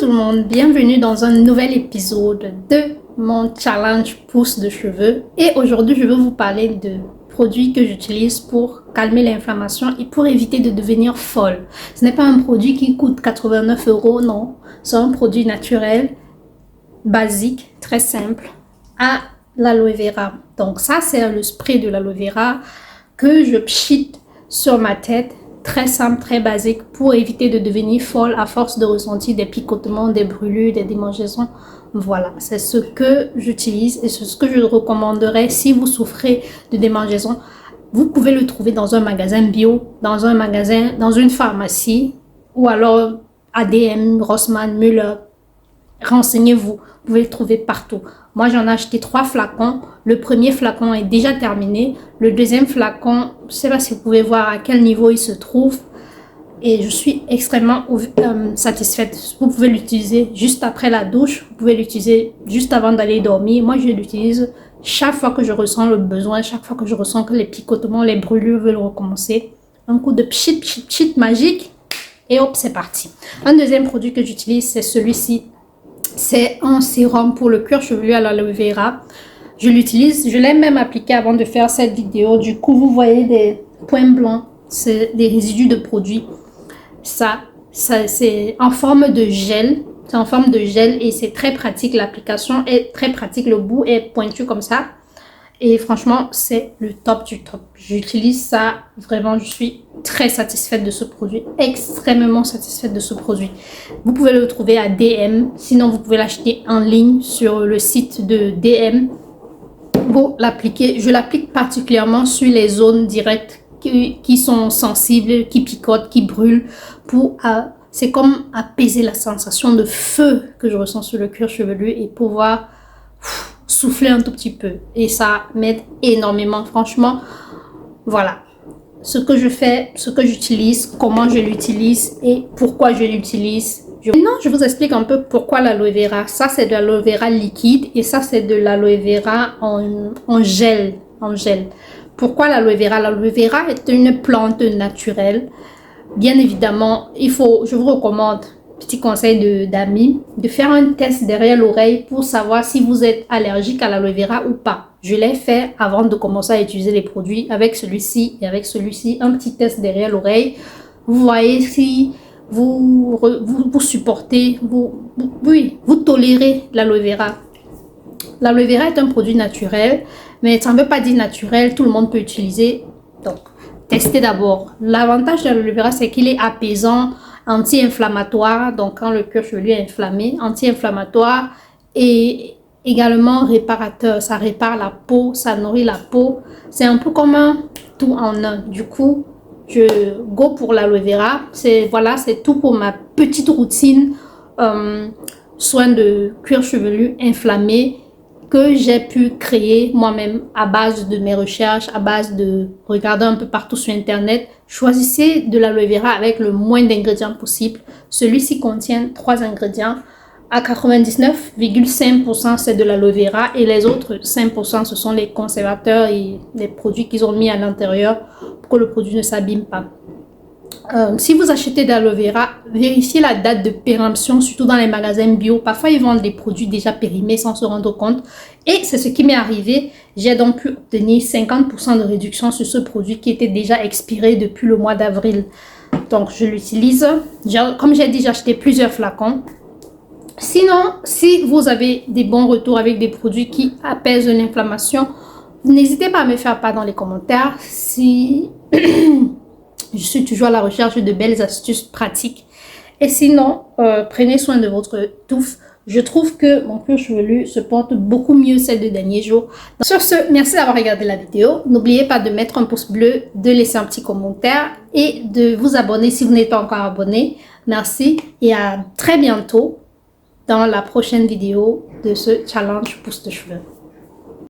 tout le monde, bienvenue dans un nouvel épisode de mon challenge pousse de cheveux. Et aujourd'hui, je vais vous parler de produits que j'utilise pour calmer l'inflammation et pour éviter de devenir folle. Ce n'est pas un produit qui coûte 89 €, non. C'est un produit naturel, basique, très simple, à l'aloe vera. Donc ça, c'est le spray de l'aloe vera que je pchite sur ma tête. Très simple, très basique pour éviter de devenir folle à force de ressentir des picotements, des brûlures, des démangeaisons. Voilà, c'est ce que j'utilise et c'est ce que je recommanderais si vous souffrez de démangeaisons. Vous pouvez le trouver dans un magasin bio, dans un magasin, dans une pharmacie ou alors ADM, Rossmann, Müller. Renseignez-vous, vous pouvez le trouver partout. Moi, j'en ai acheté 3 flacons. Le premier flacon est déjà terminé. Le deuxième flacon, je ne sais pas si vous pouvez voir à quel niveau il se trouve. Et je suis extrêmement satisfaite. Vous pouvez l'utiliser juste après la douche. Vous pouvez l'utiliser juste avant d'aller dormir. Moi, je l'utilise chaque fois que je ressens le besoin, chaque fois que je ressens que les picotements, les brûlures veulent recommencer. Un coup de pchit, pchit, pchit magique. Et hop, c'est parti. Un deuxième produit que j'utilise, c'est celui-ci. C'est un sérum pour le cuir chevelu à l'aloe vera. Je l'utilise, je l'ai même appliqué avant de faire cette vidéo. Du coup, vous voyez des points blancs, c'est des résidus de produits. Ça c'est en forme de gel. C'est en forme de gel et c'est très pratique. L'application est très pratique. Le bout est pointu comme ça. Et franchement, c'est le top du top. J'utilise ça, vraiment, je suis très satisfaite de ce produit. Extrêmement satisfaite de ce produit. Vous pouvez le trouver à DM. Sinon, vous pouvez l'acheter en ligne sur le site de DM. Vous l'appliquez. Je l'applique particulièrement sur les zones directes qui sont sensibles, qui picotent, qui brûlent. C'est comme apaiser la sensation de feu que je ressens sur le cuir chevelu et pouvoir souffler un tout petit peu et ça m'aide énormément. Franchement, voilà ce que je fais, ce que j'utilise, comment je l'utilise et pourquoi je l'utilise. Maintenant, je vous explique un peu pourquoi l'aloe vera. Ça, c'est de l'aloe vera liquide et ça, c'est de l'aloe vera en gel. Pourquoi l'aloe vera? L'aloe vera est une plante naturelle. Bien évidemment, je vous recommande, petit conseil d'amis, de faire un test derrière l'oreille pour savoir si vous êtes allergique à l'aloe vera ou pas. Je l'ai fait avant de commencer à utiliser les produits avec celui-ci et avec celui-ci. Un petit test derrière l'oreille. Vous voyez si vous supportez, vous tolérez l'aloe vera. L'aloe vera est un produit naturel, mais ça ne veut pas dire naturel, tout le monde peut utiliser. Donc, testez d'abord. L'avantage de l'aloe vera, c'est qu'il est apaisant, anti-inflammatoire, donc quand le cuir chevelu est inflammé, anti-inflammatoire et également réparateur. Ça répare la peau, ça nourrit la peau. C'est un peu comme un tout en un. Du coup, je go pour l'aloe vera. C'est tout pour ma petite routine soin de cuir chevelu inflammé que j'ai pu créer moi-même à base de mes recherches, à base de regarder un peu partout sur internet. Choisissez de l'aloe vera avec le moins d'ingrédients possible. Celui-ci contient 3 ingrédients. À 99,5% c'est de l'aloe vera et les autres 5% ce sont les conservateurs et les produits qu'ils ont mis à l'intérieur pour que le produit ne s'abîme pas. Si vous achetez de l'aloe vera, vérifiez la date de péremption, surtout dans les magasins bio. Parfois, ils vendent des produits déjà périmés sans se rendre compte. Et c'est ce qui m'est arrivé. J'ai donc pu obtenir 50% de réduction sur ce produit qui était déjà expiré depuis le mois d'avril. Donc, je l'utilise. Comme j'ai dit, j'ai acheté plusieurs flacons. Sinon, si vous avez des bons retours avec des produits qui apaisent l'inflammation, n'hésitez pas à me faire part dans les commentaires. Si je suis toujours à la recherche de belles astuces pratiques. Et sinon, prenez soin de votre touffe. Je trouve que mon cuir chevelu se porte beaucoup mieux ces 2 derniers jours. Sur ce, merci d'avoir regardé la vidéo. N'oubliez pas de mettre un pouce bleu, de laisser un petit commentaire et de vous abonner si vous n'êtes pas encore abonné. Merci et à très bientôt dans la prochaine vidéo de ce challenge pousse de cheveux.